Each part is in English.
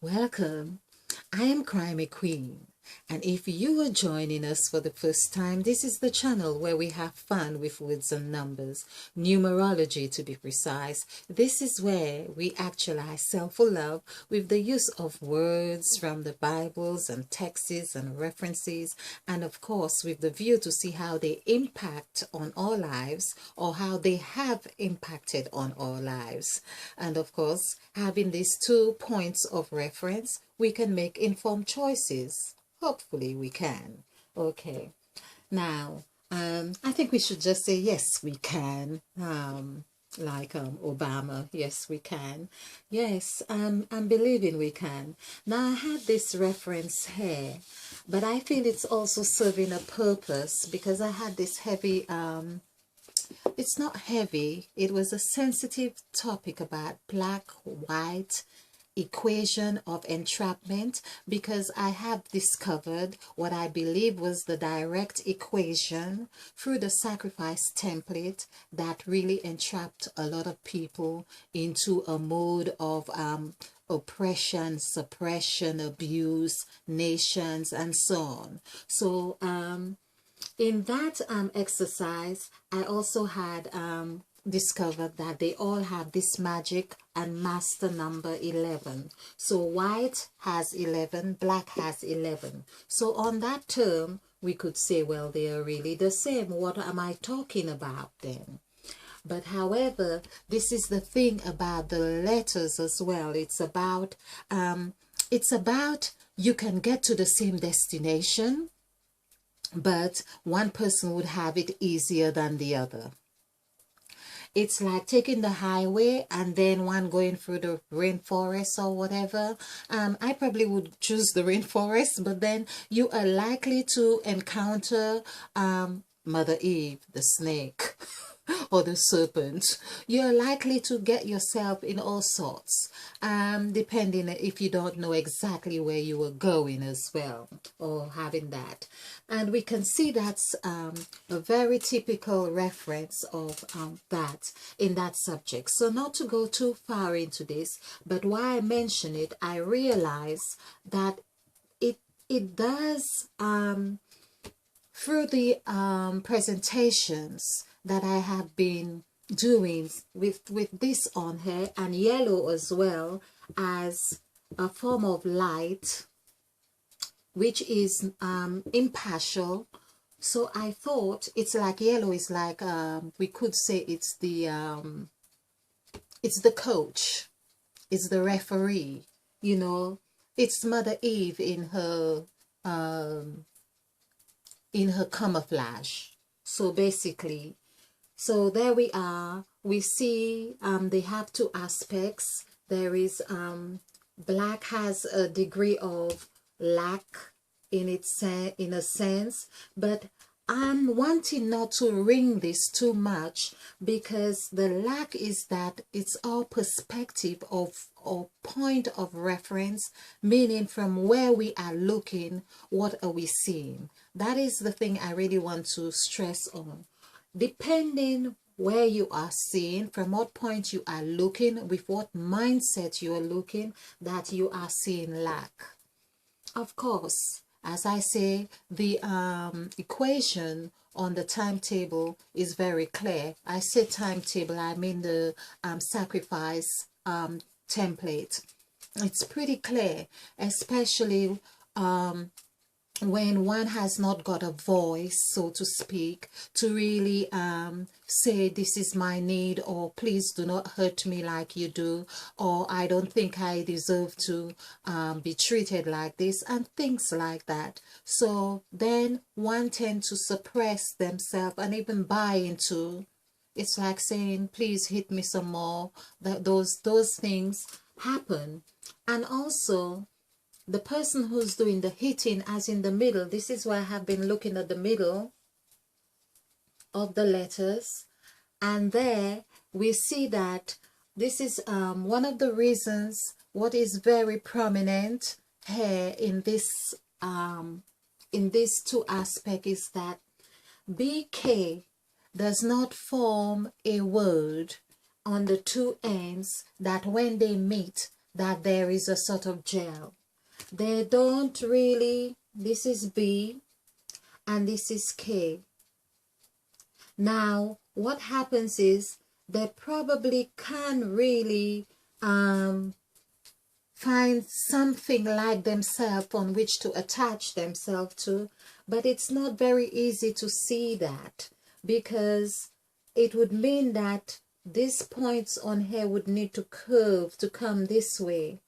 Welcome. I am Crimey Queen, and if you are joining us for the first time, this is the channel where we have fun with words and numbers, numerology to be precise. This is where we actualize self-love with the use of words from the Bibles and texts and references, and of course with the view to see how they impact on our lives or how they have impacted on our lives. And of course, having these 2 points of reference, we can make informed choices. Hopefully we can. Okay. Now, I think we should just say yes, we can. Like Obama, yes, we can. Yes, I'm believing we can. Now, I had this reference here, but I feel it's also serving a purpose because I had this heavy it's not heavy. It was a sensitive topic about black, white, equation of entrapment, because I have discovered what I believe was the direct equation through the sacrifice template that really entrapped a lot of people into a mode of oppression, suppression, abuse, nations, and so on. So in that exercise, I also had discovered that they all have this magic and master number 11. So white has 11, black has 11. So on that term, we could say, well, they are really the same. What am I talking about then? But however, this is the thing about the letters as well. It's about you can get to the same destination, but one person would have it easier than the other. It's like taking the highway and then one going through the rainforest or whatever. I probably would choose the rainforest, but then you are likely to encounter Mother Eve, the snake, or the serpent. You're likely to get yourself in all sorts, depending if you don't know exactly where you were going as well, or having that. And we can see that's a very typical reference of that in that subject. So not to go too far into this, but while I mention it, I realize that it does through the presentations that I have been doing with this on here, and yellow as well as a form of light, which is impartial. So I thought it's like yellow is like we could say it's the coach, it's the referee, you know, it's Mother Eve in her camouflage. So basically, so there we are. We see they have two aspects. There is black has a degree of lack in a sense, but I'm wanting not to ring this too much, because the lack is that it's our perspective of or point of reference, meaning from where we are looking, what are we seeing? That is the thing I really want to stress on. Depending where you are seeing, from what point you are looking, with what mindset you are looking, that you are seeing lack. Of course, as I say, the equation on the timetable is very clear. I say timetable, I mean the sacrifice template. It's pretty clear, especially when one has not got a voice, so to speak, to really say this is my need, or please do not hurt me like you do, or I don't think I deserve to be treated like this, and things like that. So then one tends to suppress themselves and even buy into, it's like saying please hit me some more. Those things happen. And also the person who's doing the hitting, as in the middle, this is why I have been looking at the middle of the letters, and there we see that this is one of the reasons what is very prominent here in these two aspects is that BK does not form a word on the two ends that when they meet that there is a sort of gel. They don't really, this is B and this is K. Now, what happens is they probably can really find something like themselves on which to attach themselves to, but it's not very easy to see that, because it would mean that these points on here would need to curve to come this way,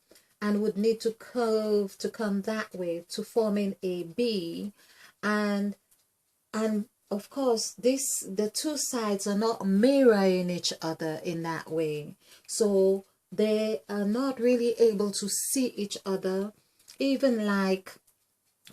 and would need to curve to come that way to forming a B, and of course the two sides are not mirroring each other in that way, so they are not really able to see each other. Even like,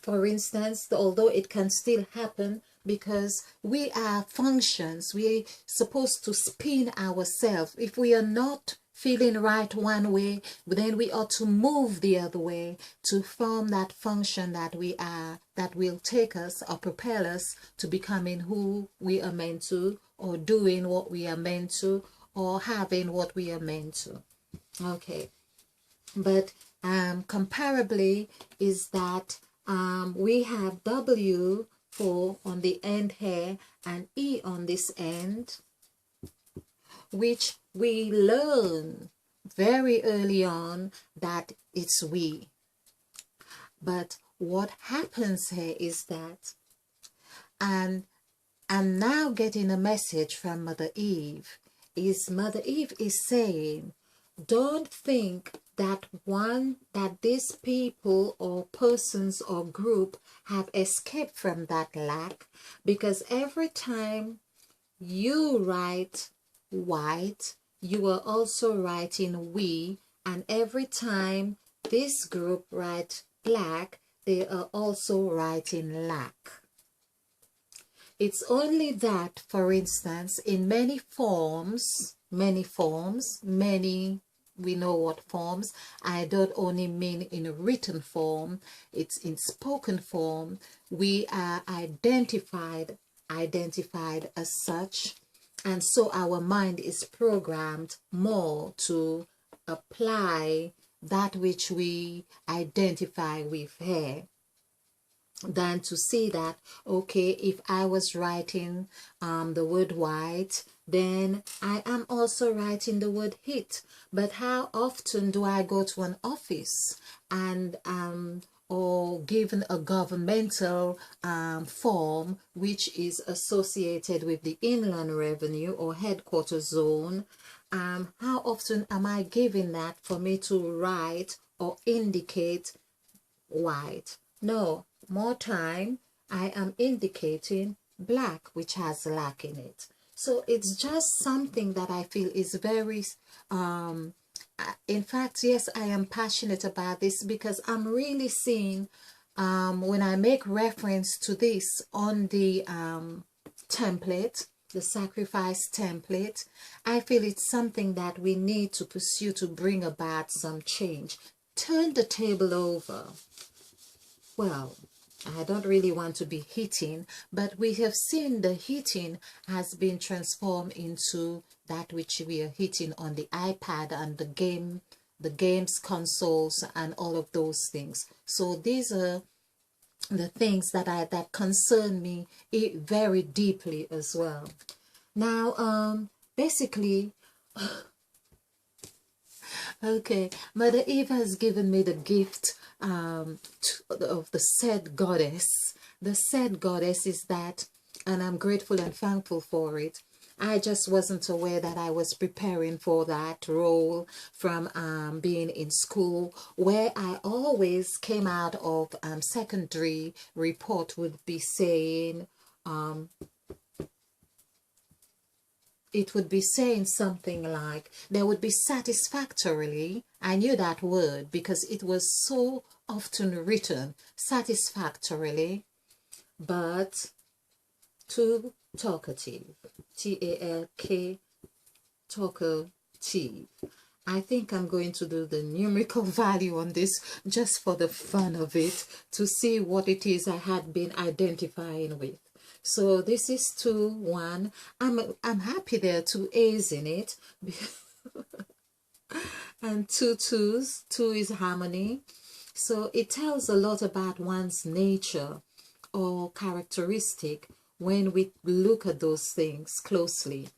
for instance, although it can still happen, because we are functions, we're supposed to spin ourselves. If we are not feeling right one way, then we ought to move the other way to form that function that we are, that will take us or propel us to becoming who we are meant to, or doing what we are meant to, or having what we are meant to. Okay, but comparably is that we have W for on the end here and E on this end, which we learn very early on that it's we. But what happens here is that, and I'm now getting a message from Mother Eve, is Mother Eve is saying, don't think that these people or persons or group have escaped from that lack, because every time you write white, you are also writing we, and every time this group write black, they are also writing lack. It's only that, for instance, in many forms, we know what forms, I don't only mean in written form, it's in spoken form, we are identified as such, and so our mind is programmed more to apply that which we identify with here, than to see that, okay, if I was writing the word white, then I am also writing the word hit. But how often do I go to an office and or given a governmental form which is associated with the inland revenue or headquarters zone? How often am I given that for me to write or indicate white? No, more time I am indicating black, which has lack in it. So it's just something that I feel is very, in fact, yes, I am passionate about this, because I'm really seeing, when I make reference to this on the template, the sacrifice template, I feel it's something that we need to pursue to bring about some change. Turn the table over. Well, I don't really want to be hitting, but we have seen the hitting has been transformed into that which we are hitting on the iPad and the games consoles and all of those things. So these are the things that concern me very deeply as well. Now, basically, okay, Mother Eve has given me the gift of the said goddess. The said goddess is that, and I'm grateful and thankful for it. I just wasn't aware that I was preparing for that role from being in school, where I always came out of secondary report would be saying, it would be saying something like, there would be satisfactorily, I knew that word because it was so often written, satisfactorily, but too talkative, T-A-L-K, talkative. I think I'm going to do the numerical value on this just for the fun of it, to see what it is I had been identifying with. So this is 2, 1. I'm happy there are 2 A's in it. And two twos. Two is harmony. So it tells a lot about one's nature or characteristic when we look at those things closely.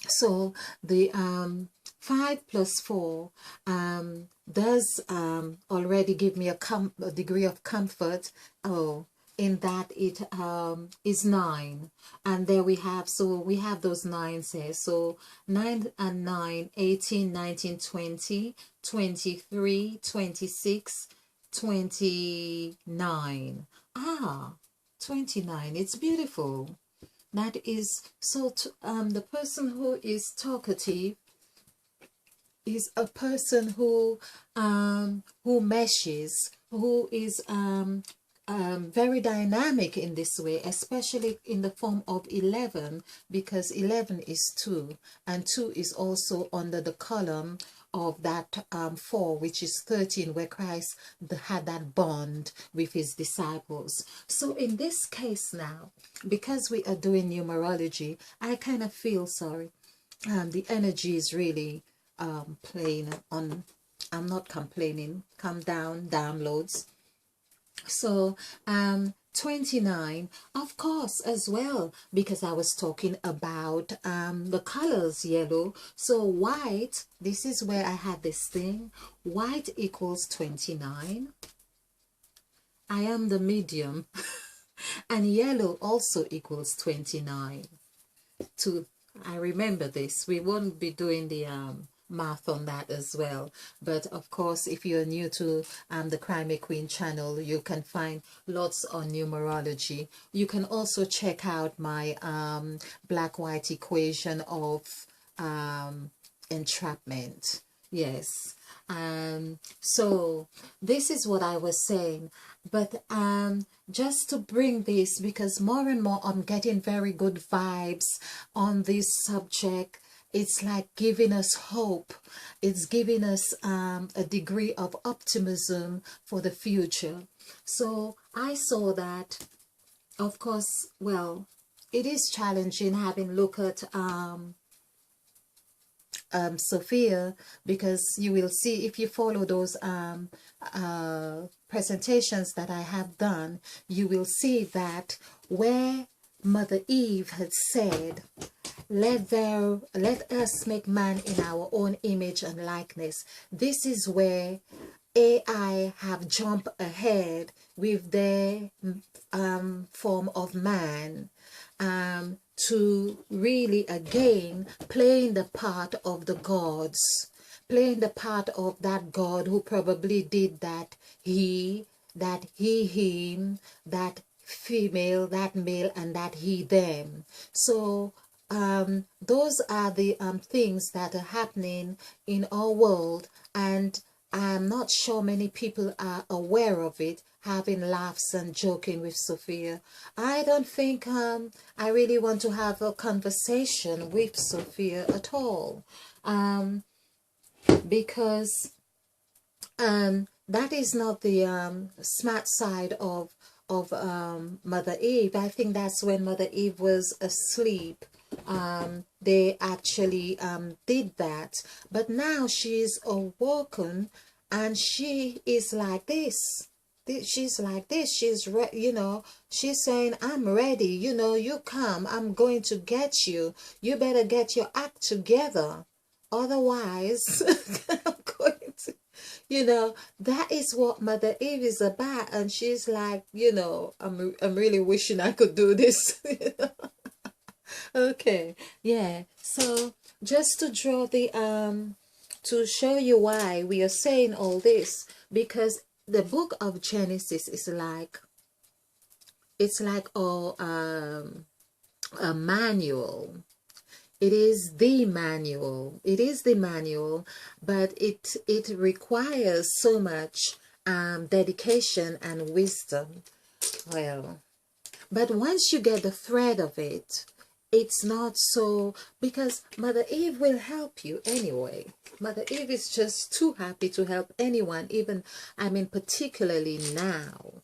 So the 5 plus 4 does already give me a degree of comfort. Oh, in that it is 9, and there we have, so we have those 9s here. So 9 and 9, 18, 19, 20, 23, 26, 29. 29, it's beautiful. That is so. The person who is talkative is a person who meshes, who is very dynamic in this way, especially in the form of 11, because 11 is 2, and 2 is also under the column of that 4, which is 13, where Christ had that bond with his disciples. So in this case now, because we are doing numerology, I kind of feel sorry. The energy is really playing on. I'm not complaining. Come down, downloads. So 29, of course, as well, because I was talking about the colors yellow. So white, this is where I had this thing. White equals 29. I am the medium. And yellow also equals 29. I remember this. We won't be doing the math on that as well, but of course, if you're new to the Crimey Queen channel, you can find lots on numerology. You can also check out my black-white equation of entrapment. Yes. So this is what I was saying, but just to bring this, because more and more I'm getting very good vibes on this subject. It's like giving us hope. It's giving us a degree of optimism for the future. So I saw that, of course, well, it is challenging having look at Sophia, because you will see, if you follow those presentations that I have done, you will see that where Mother Eve had said, let us make man in our own image and likeness. This is where AI have jumped ahead with their form of man, to really again playing the part of the gods, playing the part of that God who probably did that he, him, that female, that male, and that he, them. So those are the things that are happening in our world, and I'm not sure many people are aware of it, having laughs and joking with Sophia. I don't think I really want to have a conversation with Sophia at all, because that is not the smart side of Mother Eve. I think that's when Mother Eve was asleep. They actually did that, but now she's awoken and she is like this. She's like this. She's she's saying, I'm ready, you come, I'm going to get you. You better get your act together, otherwise I'm going to, that is what Mother Eve is about. And she's like, I'm really wishing I could do this. Okay, yeah. So just to draw the to show you why we are saying all this, because the book of Genesis is like, it's like a manual. It is the manual. It is the manual, but it requires so much dedication and wisdom. Well, but once you get the thread of it, it's not so, because Mother Eve will help you anyway. Mother Eve is just too happy to help anyone, even, particularly now.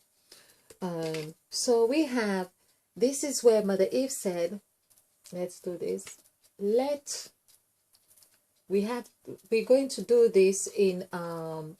So we have, this is where Mother Eve said, let's do this. Let we're going to do this in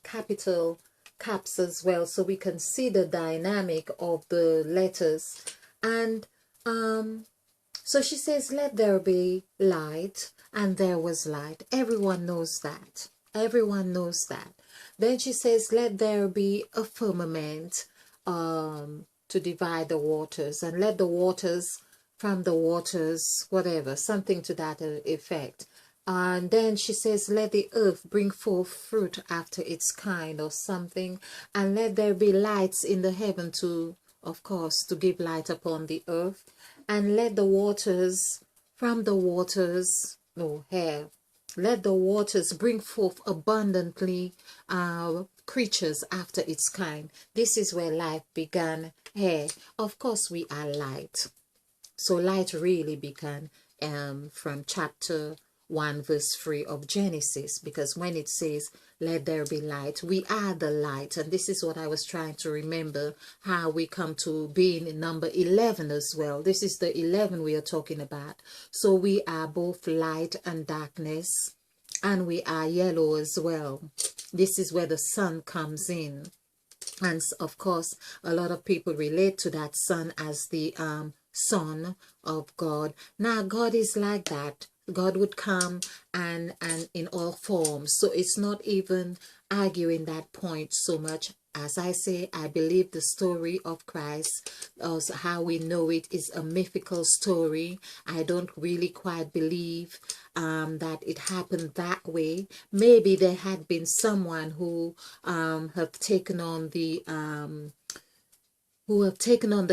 capital caps as well, so we can see the dynamic of the letters. And so she says, let there be light, and there was light. Everyone knows that. Everyone knows that. Then she says, let there be a firmament to divide the waters, and let the waters from the waters, whatever, something to that effect. And then she says, let the earth bring forth fruit after its kind, or something. And let there be lights in the heaven to, of course, to give light upon the earth. And let the waters from the waters, no, hair. Let the waters bring forth abundantly creatures after its kind. This is where life began here. Of course, we are light. So light really began from chapter 1 verse 3 of Genesis, because when it says let there be light, we are the light. And this is what I was trying to remember, how we come to being in number 11 as well. This is the 11 we are talking about. So we are both light and darkness, and we are yellow as well. This is where the sun comes in. And of course, a lot of people relate to that sun as the Son of God. Now, God is like that. God would come and in all forms. So it's not even arguing that point so much. As I say, I believe the story of Christ, as how we know it, is a mythical story. I don't really quite believe that it happened that way. Maybe there had been someone who have taken on the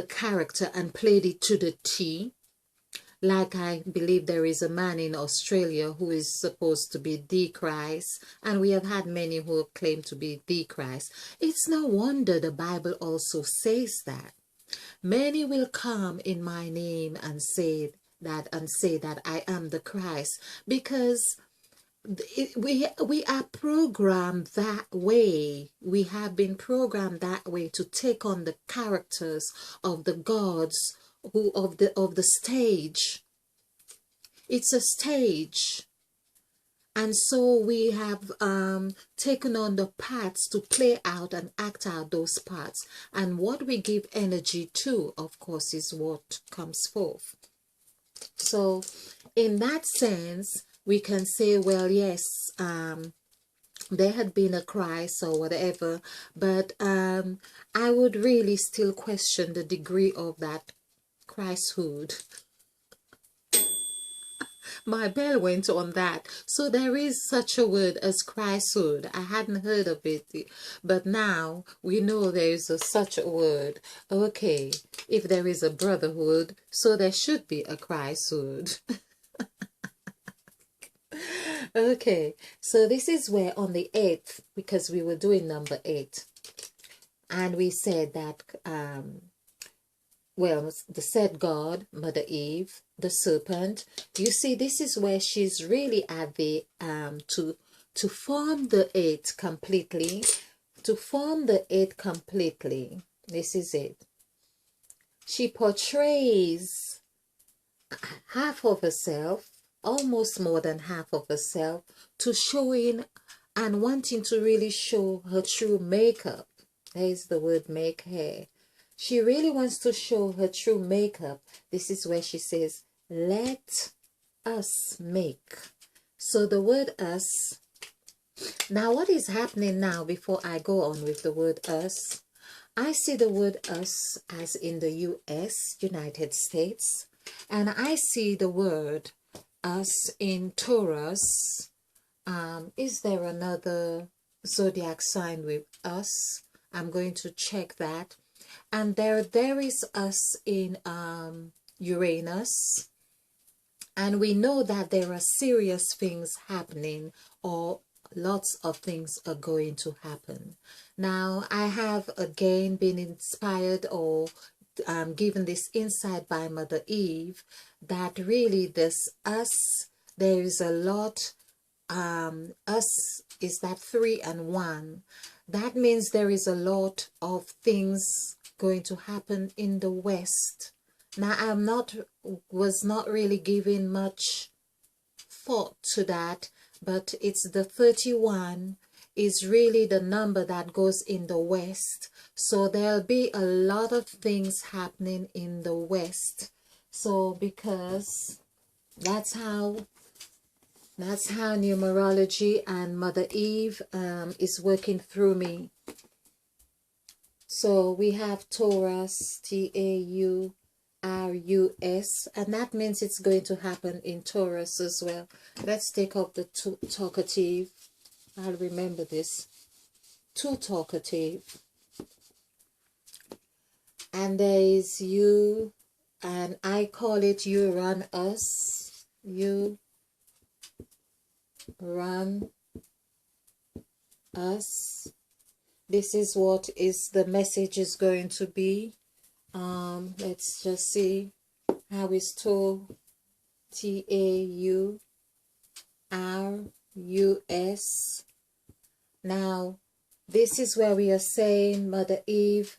character and played it to the T. Like I believe there is a man in Australia who is supposed to be the Christ, and we have had many who have claimed to be the Christ. It's no wonder the Bible also says that. Many will come in my name and say that I am the Christ, because we are programmed that way. We have been programmed that way to take on the characters of the gods who of the stage. It's a stage, and so we have taken on the parts to play out and act out those parts, and what we give energy to, of course, is what comes forth. So in that sense, we can say, well, yes, there had been a Christ or whatever, but I would really still question the degree of that Christhood. My bell went on that. So there is such a word as Christhood. I hadn't heard of it, but now we know there is such a word. Okay, if there is a brotherhood, so there should be a Christhood. Okay, so this is where on the 8th, because we were doing number 8, and we said that well, the said God, Mother Eve, the serpent. You see, this is where she's really at the to form the 8 completely. To form the 8 completely, this is it. She portrays half of herself, almost more than half of herself, to showing and wanting to really show her true makeup. There's the word make hair. She really wants to show her true makeup. This is where she says, let us make. So the word us. Now what is happening now before I go on with the word us? I see the word us as in the US, United States. And I see the word us in Taurus. Is there another zodiac sign with us? I'm going to check that. And there is us in Uranus, and we know that there are serious things happening, or lots of things are going to happen. Now, I have again been inspired or given this insight by Mother Eve that really this us, there is a lot. Us is that 3 and 1. That means there is a lot of things going to happen in the West. Now, was not really giving much thought to that but it's the 31 is really the number that goes in the west. So there'll be a lot of things happening in the west. So because that's how numerology and Mother Eve is working through me. So we have Taurus, Taurus, and that means it's going to happen in Taurus as well. Let's take up the talkative. I'll remember this. Too talkative. And there is you, and I call it you run us. You run us. This is what is the message is going to be. Let's just see how is Taurus. Now this is where we are saying, Mother Eve,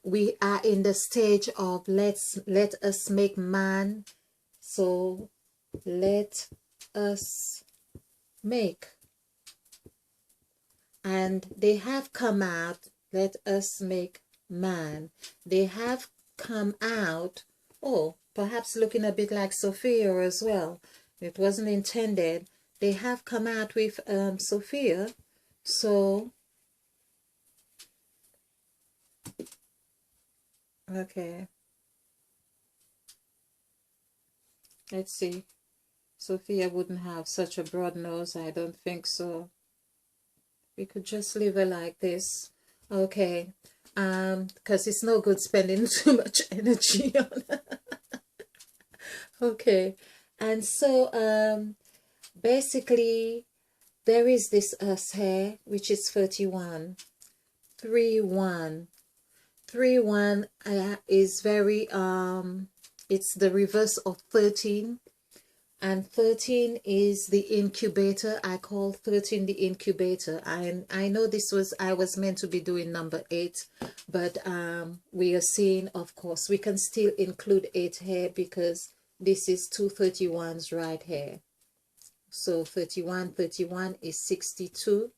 we are in the stage of let us make man. So let us make, and they have come out, let us make man. They have come out, oh, perhaps looking a bit like Sophia as well. It wasn't intended. They have come out with Sophia. So okay, let's see. Sophia wouldn't have such a broad nose, I don't think so. We could just leave her like this. Okay, because it's no good spending too much energy on her. Okay, and so basically there is this us here, which is 31. 3-1. 3-1 is very it's the reverse of 13. And 13 is the incubator. I call 13 the incubator. I know I was meant to be doing number 8, but we are seeing, of course, we can still include 8 here because this is 2 31s right here. So 31 is 62.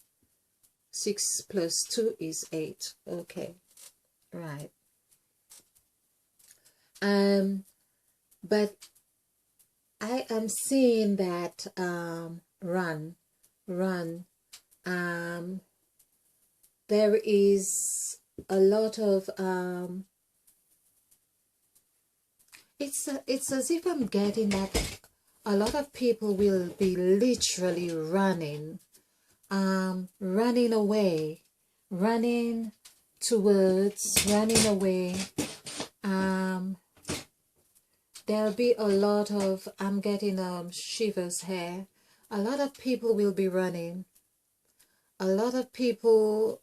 6 plus 2 is 8. Okay, right. But I am seeing that run. There is a lot of it's as if I'm getting that a lot of people will be literally running away, running towards, running away. There'll be a lot of, I'm getting shivers here. A lot of people will be running. A lot of people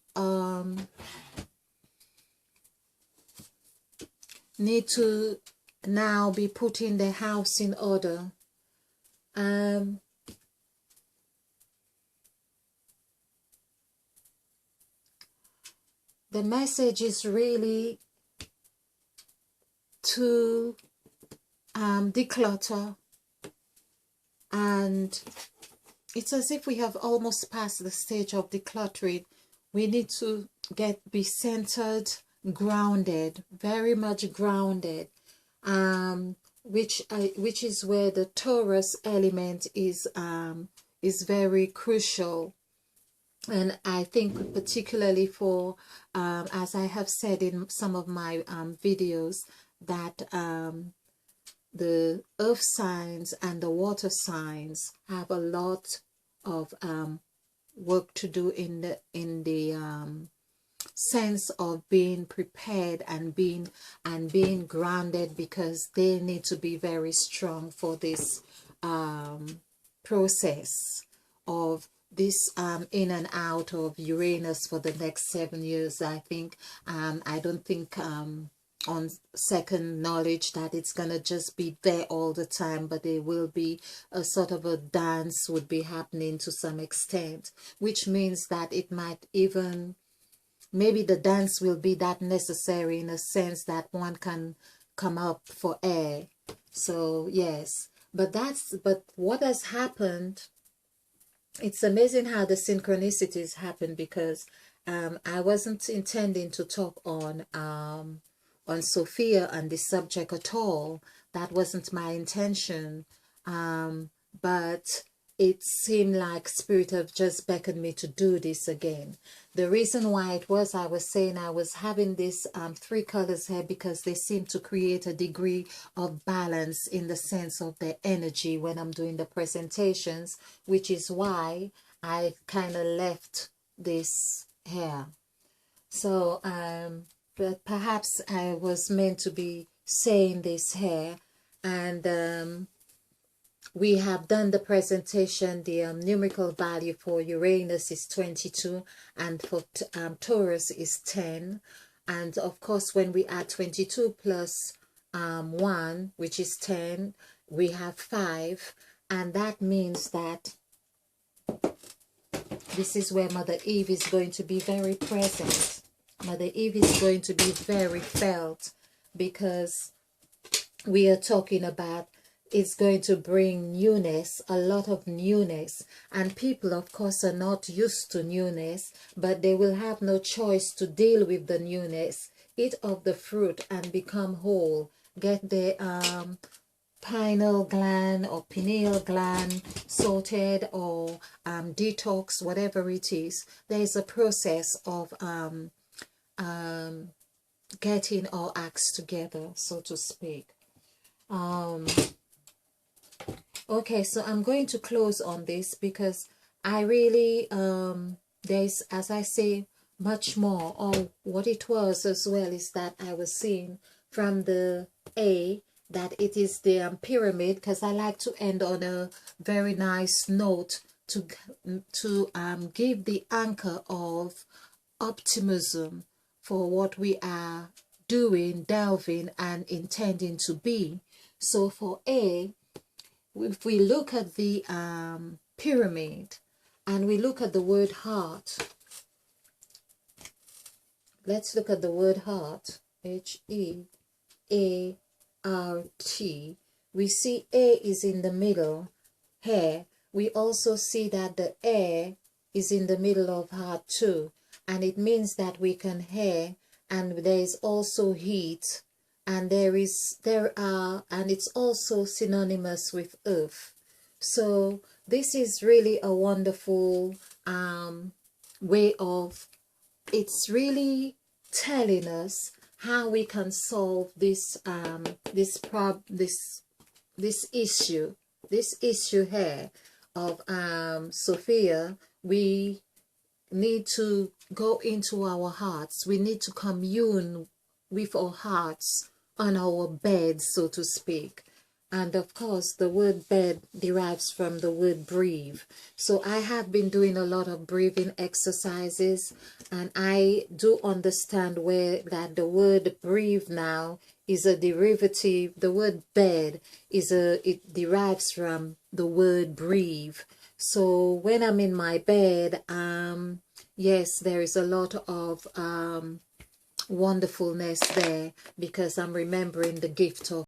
need to now be putting their house in order. The message is really to declutter, and it's as if we have almost passed the stage of decluttering. We need to be centered, grounded, very much grounded, which is where the Taurus element is very crucial. And I think particularly for as I have said in some of my videos, that the earth signs and the water signs have a lot of work to do in the sense of being prepared and being grounded, because they need to be very strong for this process of this in and out of Uranus for the next 7 years. I think I don't think on second knowledge that it's gonna just be there all the time, but there will be a sort of a dance would be happening to some extent, which means that it might even, maybe the dance will be that necessary in a sense that one can come up for air. So yes, But what has happened, it's amazing how the synchronicities happen, because I wasn't intending to talk on Sophia and the subject at all. That wasn't my intention. But it seemed like Spirit have just beckoned me to do this again. The reason why it was, I was saying I was having these three colors here because they seem to create a degree of balance in the sense of their energy when I'm doing the presentations, which is why I kind of left this here. So but perhaps I was meant to be saying this here. And we have done the presentation. The numerical value for Uranus is 22, and for Taurus is 10. And of course, when we add 22 plus 1, which is 10, we have 5. And that means that this is where Mother Eve is going to be very present. Mother Eve is going to be very felt, because we are talking about it's going to bring newness, a lot of newness. And people, of course, are not used to newness, but they will have no choice to deal with the newness. Eat of the fruit and become whole. Get the pineal gland or pineal gland sorted, or detox, whatever it is. There is a process of getting our acts together, so to speak. Okay, so I'm going to close on this, because I really there's, as I say, much more. Or what it was as well is that I was seeing from the A that it is the pyramid, because I like to end on a very nice note to give the anchor of optimism for what we are doing, delving, and intending to be. So for A, if we look at the pyramid and we look at the word heart, let's look at the word heart, H-E-A-R-T. We see A is in the middle here. We also see that the air is in the middle of heart too, and it means that we can hear, and there is also heat, and and it's also synonymous with earth. So this is really a wonderful way of, it's really telling us how we can solve this this issue here of Sophia. We need to go into our hearts. We need to commune with our hearts on our bed, so to speak. And of course, the word bed derives from the word breathe. So I have been doing a lot of breathing exercises, and I do understand where that the word breathe now is a derivative. The word bed it derives from the word breathe. So when I'm in my bed, yes, there is a lot of wonderfulness there, because I'm remembering the gift of